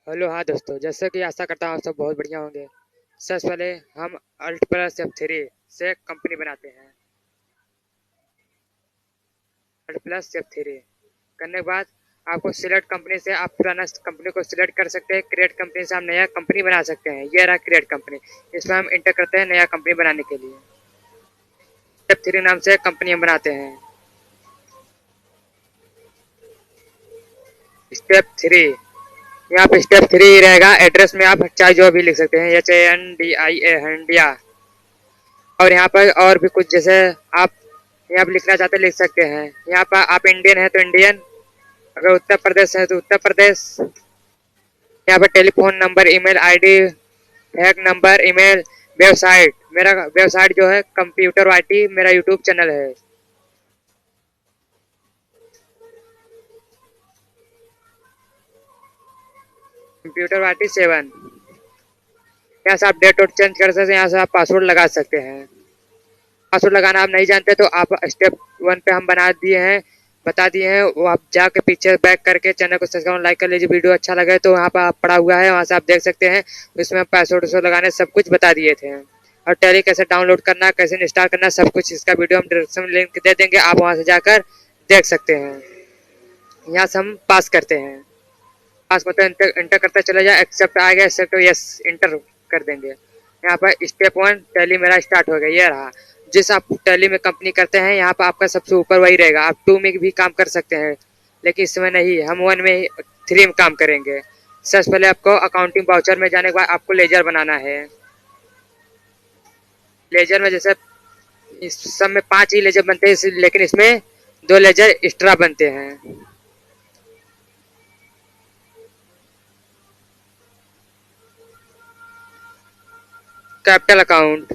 Hello हाँ दोस्तों, जैसे कि आशा करता हूँ आप सब बहुत बढ़िया होंगे। सबसे पहले हम अल्ट प्लस F3 से कंपनी बनाते हैं। अल्ट प्लस F3 करने के बाद आपको सिलेक्ट कंपनी से आप पुराना कंपनी को सिलेक्ट कर सकते हैं। क्रिएट कंपनी से हम नया कंपनी बना सकते हैं। ये रहा क्रिएट कंपनी। इसमें हम इंटर करते हैं नया कंपनी बनाने के लिए। F3 नाम से कंपनी हम बनाते हैं। स्टेप 3, यहाँ पे स्टेप 3 रहेगा। एड्रेस में आप चाहे जो भी लिख सकते हैं, HANDIA हंडिया। और यहाँ पर और भी कुछ जैसे आप यहाँ पर लिखना चाहते लिख सकते हैं। यहाँ पर आप इंडियन है तो इंडियन, अगर उत्तर प्रदेश है तो उत्तर प्रदेश। यहाँ पर telephone number, email ID, fax number, email, website. मेरा वेबसाइट जो है कंप्यूटर वाईटी मेरा यूट्यूब चैनल है। Computer YT 7। यहाँ से आप डेट और चेंज कर सकते हैं। यहाँ से आप पासवर्ड लगा सकते हैं। पासवर्ड लगाना आप नहीं जानते तो आप स्टेप 1 पे हम बना दिए हैं, बता दिए हैं। वो आप जाके पीछे बैक करके चैनल को सब्सक्राइब लाइक कर लीजिए। वीडियो अच्छा लगे तो वहाँ पर पड़ा हुआ है, वहाँ से आप देख सकते हैं। इसमें पासवर्ड लगाने सब कुछ बता दिए थे। और टैली कैसे डाउनलोड करना, कैसे इंस्टॉल करना, सब कुछ इसका वीडियो हम डिस्क्रिप्शन में लिंक दे देंगे, आप वहाँ से जाकर देख सकते हैं। यहाँ से हम पास करते हैं। पास मतलब इंटर करते चले जाए। एक्सेप्ट आ गया, एक्सेप्ट यस इंटर कर देंगे। यहाँ पर स्टेप 1 टैली मेरा स्टार्ट हो गया। ये रहा। जिस आप टैली में कंपनी करते हैं यहाँ पर आपका सबसे ऊपर वही रहेगा। आप 2 में भी काम कर सकते हैं, लेकिन इसमें नहीं, हम 1 में 3 में काम करेंगे। सबसे पहले आपको अकाउंटिंग वाउचर में जाने के बाद आपको लेजर बनाना है। लेजर में जैसे इस सब में 5 ही लेजर बनते हैं, लेकिन इसमें 2 लेजर एक्स्ट्रा बनते हैं। कैपिटल अकाउंट,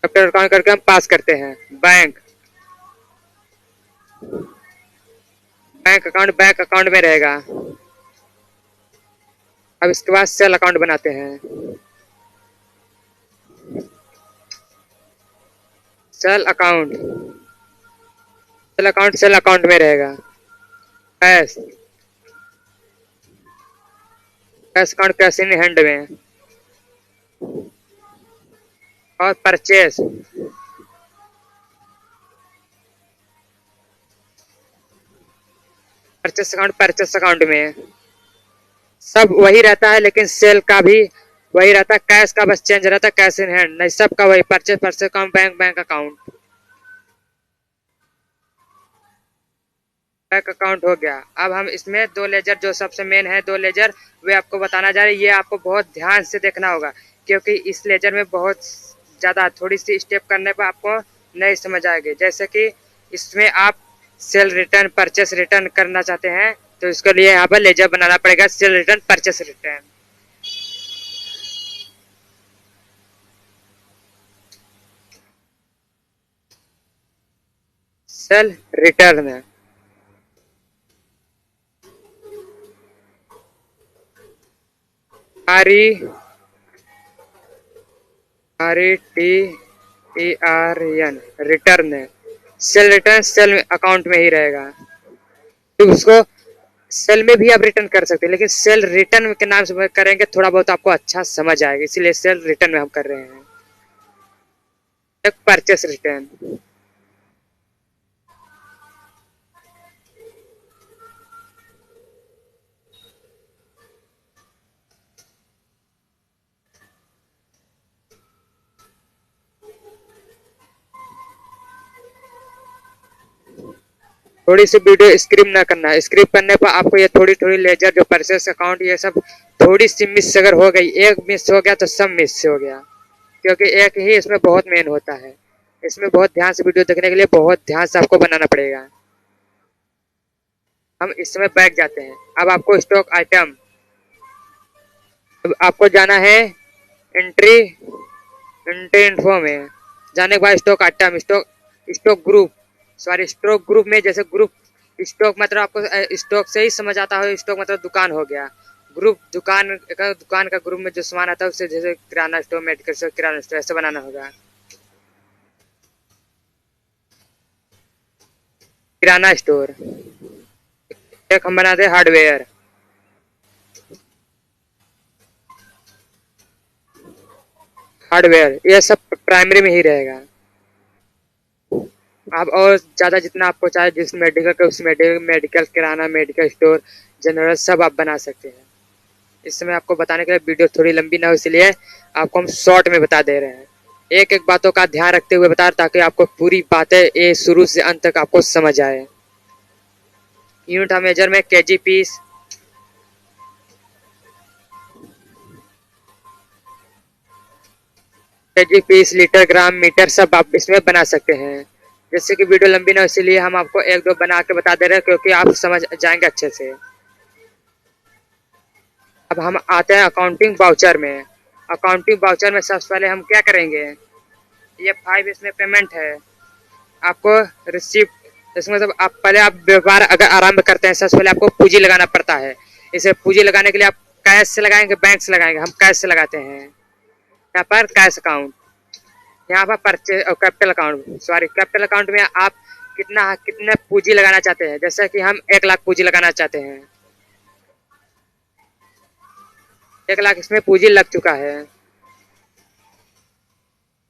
कैपिटल अकाउंट करके हम पास करते हैं। बैंक, बैंक अकाउंट में रहेगा। अब इसके बाद सेल अकाउंट बनाते हैं। सेल अकाउंट, सेल अकाउंट में रहेगा। Cash, cash account cash in hand में। और परचेस, परचेस अकाउंट में। सब वही रहता है, लेकिन सेल का भी वही रहता है। कैश का बस चेंज रहता है, कैश इन हैंड नहीं, सबका वही। Purchase account, bank account. Bank account हो गया। अब हम इसमें 2 लेजर जो सबसे मेन है, 2 लेजर वे आपको बताना जा रहे हैं। ये आपको बहुत ध्यान से देखना होगा, क्योंकि इस लेजर में बहुत ज़्यादा थोड़ी सी स्टेप करने पर आपको नहीं समझ आएगी। जैसे कि इसमें आप सेल रिटर्न, परचेस रिटर्न करना चाहते हैं तो इसके लिए यहाँ पर लेजर बनाना पड़ेगा। Cell return, purchase return. Cell return, RETERN, return. Cell return sale account में ही रहेगा। तो उसको सेल में भी आप रिटर्न कर सकते हैं, लेकिन सेल रिटर्न के नाम से करेंगे थोड़ा बहुत आपको अच्छा समझ आएगा, इसीलिए सेल रिटर्न में हम कर रहे हैं। एक परचेस रिटर्न। थोड़ी सी वीडियो स्क्रिप ना करना। स्क्रिप करने पर आपको ये थोड़ी थोड़ी लेजर जो परचेस अकाउंट ये सब थोड़ी सी मिस अगर हो गई, एक मिस हो गया तो सब मिस हो गया, क्योंकि एक ही इसमें बहुत मेन होता है। इसमें बहुत ध्यान से वीडियो देखने के लिए बहुत ध्यान से आपको बनाना पड़ेगा। हम इसमें बैठ जाते हैं। अब आपको स्टॉक आइटम, अब आपको जाना है एंट्री, एंट्री इन्फो में। जाने के बाद stock item, stock group, sorry stock group में। जैसे ग्रुप स्टॉक मतलब आपको स्टॉक से ही समझ आता हो, स्टॉक मतलब दुकान हो गया। ग्रुप दुकान का ग्रुप में जो सामान आता है उससे, जैसे किराना स्टोर, मेडिकल स्टोर, किराना स्टोर, ऐसे बनाना होगा। किराना स्टोर। एक हम बनाते हैं हार्डवेयर। हार्डवेयर ये सब प्राइमरी में ही रहेगा। आप और ज़्यादा जितना आपको चाहे जिस मेडिकल का उस मेडिकल, मेडिकल किराना, मेडिकल स्टोर, जनरल सब आप बना सकते हैं। इस समय आपको बताने के लिए वीडियो थोड़ी लंबी ना हो, इसलिए आपको हम शॉर्ट में बता दे रहे हैं। एक एक बातों का ध्यान रखते हुए बता, ताकि आपको पूरी बातें ये शुरू से अंत तक आपको समझ आए। यूनिट ऑफ मेजर में KG, piece, KG, piece, litre, gram, metre सब आप इसमें बना सकते हैं। जैसे कि वीडियो लंबी ना हो, इसीलिए हम आपको एक दो बना के बता दे रहे हैं, क्योंकि आप समझ जाएंगे अच्छे से। अब हम आते हैं अकाउंटिंग वाउचर में। अकाउंटिंग वाउचर में सबसे पहले हम क्या करेंगे, ये 5 इसमें पेमेंट है। आपको रिसिप्ट, इसमें मतलब आप पहले आप व्यापार अगर आरंभ करते हैं, सबसे पहले आपको पूंजी लगाना पड़ता है। इसे पूंजी लगाने के लिए आप कैश से लगाएंगे, बैंक से लगाएंगे, हम कैश से लगाते हैं। यहाँ पर कैश अकाउंट, यहाँ पर परचेज और capital account, sorry capital account में आप कितना कितने पूंजी लगाना चाहते हैं। जैसे कि हम 1 लाख पूंजी लगाना चाहते हैं, 1 लाख इसमें पूंजी लग चुका है।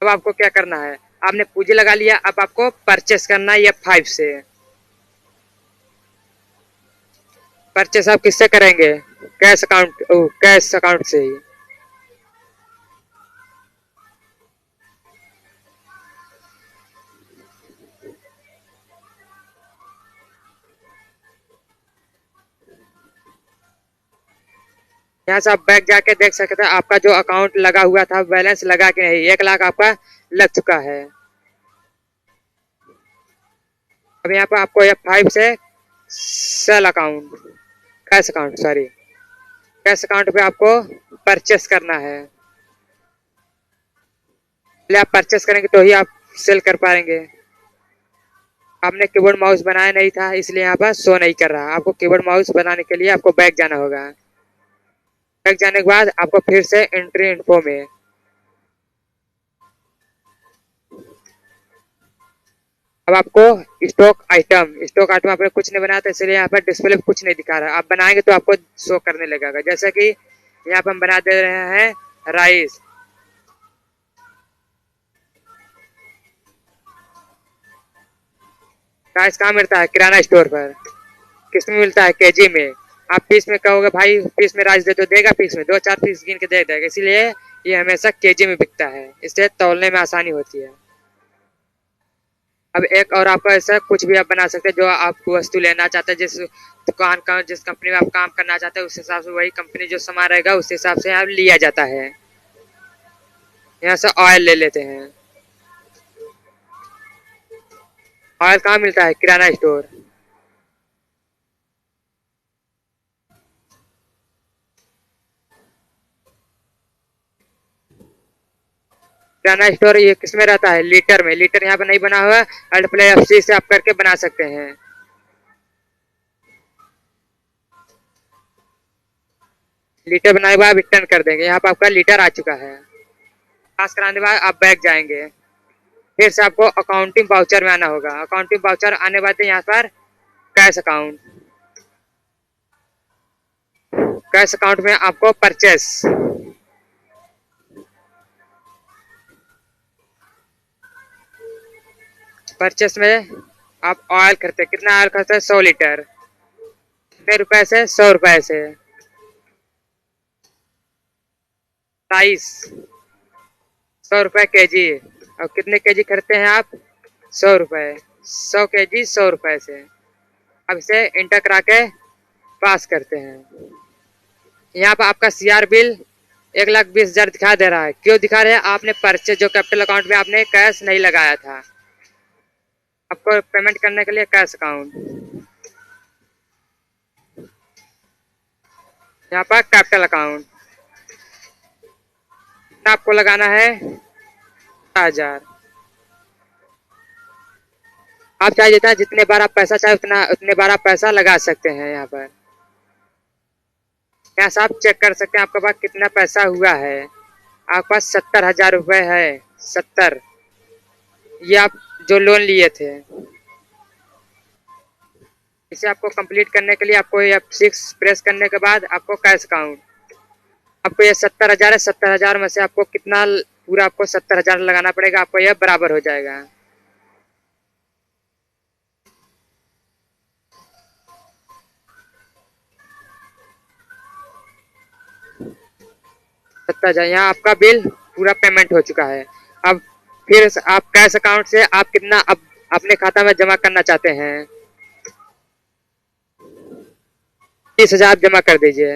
अब आपको क्या करना है, आपने पूंजी लगा लिया, अब आपको परचेस करना है F5 से। परचेस आप किससे करेंगे, कैश अकाउंट, कैश अकाउंट से ही। यहाँ से आप बैक जाके देख सकते हैं आपका जो अकाउंट लगा हुआ था बैलेंस लगा कि नहीं। 1 लाख आपका लग चुका है। अब यहाँ पर आपको F5 से sale account, cash account, sorry cash account पे आपको परचेस करना है। पहले आप परचेस करेंगे तो ही आप सेल कर पाएंगे। आपने कीबोर्ड माउस बनाया नहीं था, इसलिए यहाँ पर शो नहीं कर रहा। आपको कीबोर्ड माउस बनाने के लिए आपको बैक जाना होगा। बैक जाने के बाद आपको फिर से एंट्री इन्फो में अब आपको स्टॉक आइटम आपने कुछ नहीं बनाया था, इसलिए यहाँ पर डिस्प्ले पे कुछ नहीं दिखा रहा। आप बनाएंगे तो आपको शो करने लगेगा। जैसे कि यहाँ पर हम बना दे रहे हैं राइस। राइस कहाँ मिलता है, किराना स्टोर पर। किसमें मिलता है, केजी में। आप पीस में कहोगे भाई पीस में राइस दे, तो देगा पीस में, 2-4 पीस गिन के दे देगा। इसीलिए ये हमेशा केजी में बिकता है, इससे तौलने में आसानी होती है। अब एक और आपको ऐसा कुछ भी आप बना सकते हैं जो आप वस्तु लेना चाहते हैं, जिस दुकान का, जिस कंपनी में आप काम करना चाहते हैं, उस हिसाब से वही कंपनी जो सामान रहेगा उस हिसाब से आप लिया जाता है। यहाँ से ऑयल ले लेते हैं। ऑयल कहाँ मिलता है, किराना स्टोर। किराना स्टोर ये किसमें रहता है, लीटर में। लीटर यहाँ पे नहीं बना हुआ, अल्ट प्ले F6 से आप करके बना सकते हैं। लीटर बनाने के बाद रिटर्न कर देंगे। यहाँ पर आपका लीटर आ चुका है। पास कराने के बाद आप बैक जाएंगे। फिर से आपको अकाउंटिंग वाउचर में आना होगा। अकाउंटिंग वाउचर आने बाद यहाँ पर कैश अकाउंट, कैश अकाउंट में आपको परचेस, परचेस में आप ऑयल खरीदते, कितना ऑयल खरीदते हैं, 100 लीटर। कितने रुपए से, 100 रुपए से। राइस 100 रुपए केजी। और कितने केजी खरीदते हैं आप, 100 रुपए। 100 केजी 100 रुपए से। अब इसे इंटर करा के पास करते हैं। यहाँ पर आपका CR बिल 1,20,000 दिखा दे रहा है। क्यों दिखा रहे हैं, आपने परचेज जो कैपिटल अकाउंट में आपने कैश नहीं लगाया था। आपको पेमेंट करने के लिए कैश अकाउंट, यहाँ पर कैपिटल अकाउंट आपको लगाना है 1000। आप चाहे जितना, जितने बार आप पैसा चाहे उतने बार आप पैसा लगा सकते हैं। यहाँ पर यहाँ से आप चेक कर सकते हैं आपके पास कितना पैसा हुआ है। आपके पास 70,000 रुपये है। 70, ये आप जो लोन लिए थे। इसे आपको कंप्लीट करने के लिए आपको F6 प्रेस करने के बाद आपको कैश अकाउंट, आपको ये 70,000 है, 70,000 में से आपको कितना पूरा आपको 70,000 लगाना पड़ेगा, आपको यह बराबर हो जाएगा। 70,000 यहाँ आपका बिल पूरा पेमेंट हो चुका है। अब फिर आप कैश अकाउंट से आप कितना अब अपने खाता में जमा करना चाहते हैं, 30,000 जमा कर दीजिए।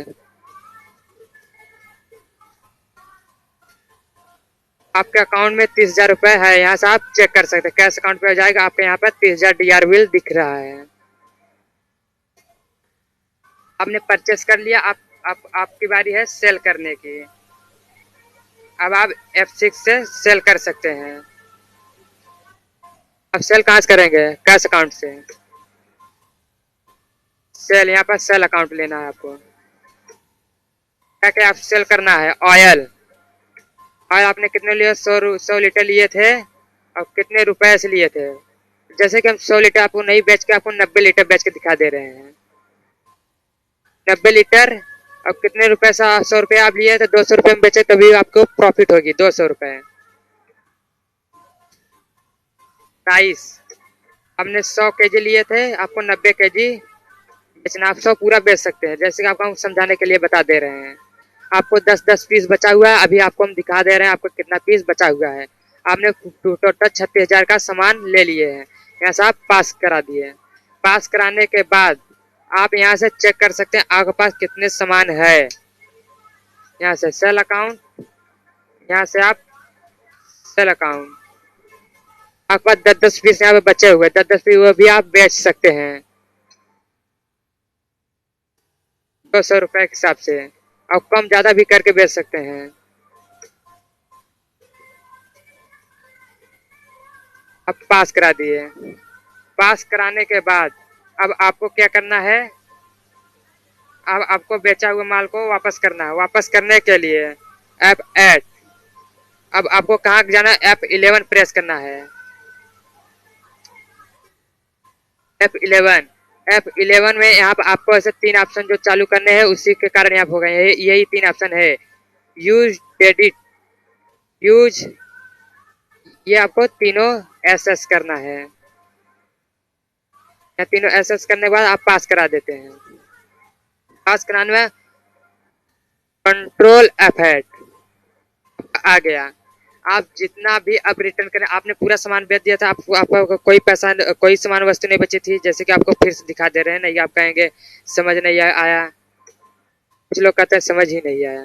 आपके अकाउंट में 30,000 रुपए है, यहाँ से आप चेक कर सकते हैं, कैश अकाउंट पे हो जाएगा। आपके यहाँ पर 30,000 DR बिल दिख रहा है। आपने परचेस कर लिया, आपकी बारी है सेल करने की। अब आप F6 से सेल कर सकते हैं। अब सेल कहाँ से करेंगे, कैश अकाउंट से। सेल, यहाँ पर सेल अकाउंट लेना है आपको। क्या क्या आप सेल करना है, ऑयल। ऑयल आपने कितने लिए, 100 लीटर लिए थे और कितने रुपए से लिए थे। जैसे कि हम 100 लीटर आपको नहीं बेच के आपको 90 लीटर बेच के दिखा दे रहे हैं। 90 लीटर और कितने रुपए से, 100 रुपये आप लिए थे, 200 रुपये में बेचे तभी आपको प्रॉफिट होगी 200 रुपये। राइस हमने 100 केजी लिए थे, आपको 90 केजी बेचना। आप 100 पूरा बेच सकते हैं, जैसे कि आपको हम समझाने के लिए बता दे रहे हैं। आपको 10-10 पीस बचा हुआ है, अभी आपको हम दिखा दे रहे हैं आपको कितना पीस बचा हुआ है। आपने टोटल 36,000 का सामान ले लिए हैं, यहाँ से आप पास करा दिए। पास कराने के बाद आप यहाँ से चेक कर सकते हैं आपके पास कितने सामान है। यहाँ से सेल अकाउंट, यहाँ से आप सेल अकाउंट, आपके पास 10-10 पीस यहाँ पे बचे हुए, 10-10 पीस वो भी आप बेच सकते हैं 200 रुपए के हिसाब से, और कम ज्यादा भी करके बेच सकते हैं। अब पास करा दिए। पास कराने के बाद अब आपको क्या करना है, अब आपको बेचा हुआ माल को वापस करना है। वापस करने के लिए F8, अब आपको कहाँ जाना है, F11 प्रेस करना है। F11 में यहाँ पर आपको ऐसे 3 ऑप्शन जो चालू करने हैं, उसी के कारण यहाँ हो गए, यही 3 ऑप्शन है। यूज क्रेडिट, यूज, ये आपको तीनों एसएस करना है। या तीनों एसएस करने के बाद आप पास करा देते हैं। पास कराने में कंट्रोल F8 आ गया। आप जितना भी अब रिटर्न करें, आपने पूरा सामान बेच दिया था, आपको कोई पैसा, कोई सामान वस्तु नहीं बची थी, जैसे कि आपको फिर से दिखा दे रहे हैं। नहीं आप कहेंगे समझ नहीं आया, कुछ लोग कहते हैं समझ ही नहीं आया,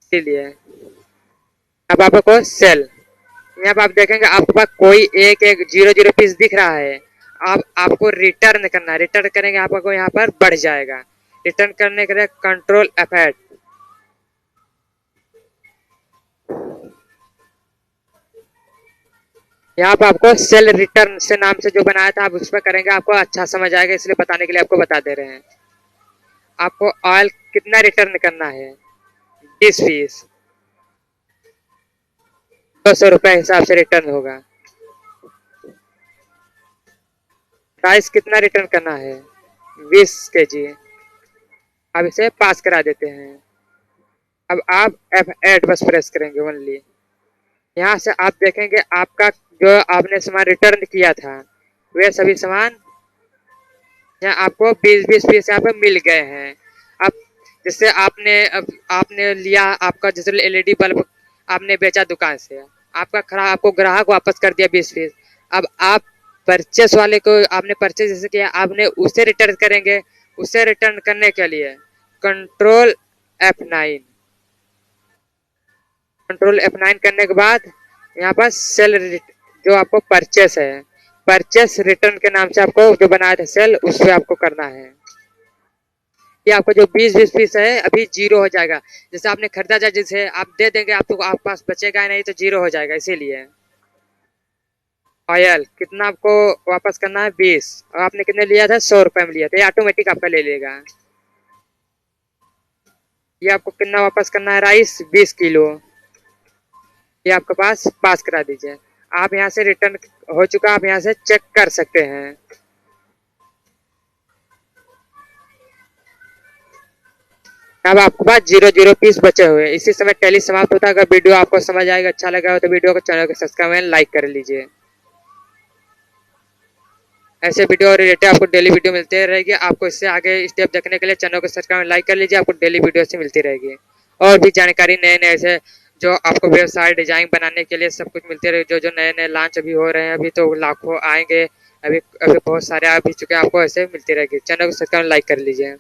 इसीलिए। अब आपको सेल, यहाँ पर आप देखेंगे आपके पास कोई एक 0 पीस दिख रहा है। अब आपको रिटर्न करना है, रिटर्न करेंगे आपको यहाँ पर बढ़ जाएगा। रिटर्न करने के लिए कंट्रोल F8, यहाँ पर आपको सेल रिटर्न से नाम से जो बनाया था आप उस पर करेंगे, आपको अच्छा समझ आएगा, इसलिए बताने के लिए आपको बता दे रहे हैं। आपको ऑयल कितना रिटर्न करना है, 20 पीस, 200 रुपए हिसाब से रिटर्न होगा। राइस कितना रिटर्न करना है, 20 केजी। अब इसे पास करा देते हैं। अब आप F8 बस प्रेस करेंगे ओनली। यहाँ से आप देखेंगे आपका जो आपने सामान रिटर्न किया था वे सभी सामान यहाँ आपको 20-20 पीस यहाँ पे मिल गए हैं। अब जिससे आपने लिया, आपका जैसे LED बल्ब आपने बेचा दुकान से, आपका खराब, आपको ग्राहक वापस कर दिया 20 पीस। अब आप परचेस वाले को आपने परचेस जैसे किया, आपने उसे रिटर्न करेंगे। उसे रिटर्न करने के लिए कंट्रोल F9, कंट्रोल F9 करने के बाद यहाँ पर सेल, जो आपको परचेस है, परचेस रिटर्न के नाम से आपको जो बनाया था सेल, उस पर आपको करना है। ये आपको जो 20-20 पीस है अभी 0 हो जाएगा। जैसे आपने खरीदा जाए, जिसे आप दे देंगे आप तो आपके पास बचेगा नहीं, तो 0 हो जाएगा। इसीलिए ऑयल कितना आपको वापस करना है, 20, और आपने कितने लिया था, 100 रुपए में लिया था, ये ऑटोमेटिक आपका ले लेगा। ये आपको कितना वापस करना है, राइस 20 किलो, ये आपके पास पास करा दीजिए। आप यहाँ से रिटर्न हो चुका, आप यहाँ से चेक कर सकते हैं। अब आपके पास 0 पीस बचे हुए हैं। इसी समय टैली समाप्त होता है। अगर वीडियो आपको समझ आएगा, अच्छा लगा हो तो वीडियो को, चैनल को सब्सक्राइब एंड लाइक कर लीजिए। ऐसे वीडियो रिलेटेड आपको डेली वीडियो मिलते रहेगी। आपको इससे आगे स्टेप देखने के लिए चैनल को सब्सक्राइब लाइक कर लीजिए। आपको डेली वीडियो से मिलती रहेगी और भी जानकारी नए नए से जो आपको वेबसाइट डिजाइन बनाने के लिए सब कुछ मिलते रहे। जो जो नए नए लॉन्च अभी हो रहे हैं, अभी तो लाखों आएंगे, अभी अभी बहुत सारे आ भी चुके हैं। आपको ऐसे मिलती रहेगी। चैनल को सब्सक्राइब लाइक कर लीजिए।